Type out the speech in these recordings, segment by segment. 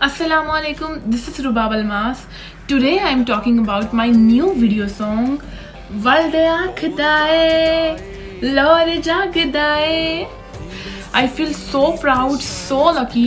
Assalamu alaikum, this is Rubab Almas. Today I am talking about my new video song Walde Akhdae Lor Jagdae. I feel so proud, so lucky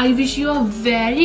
I wish you a very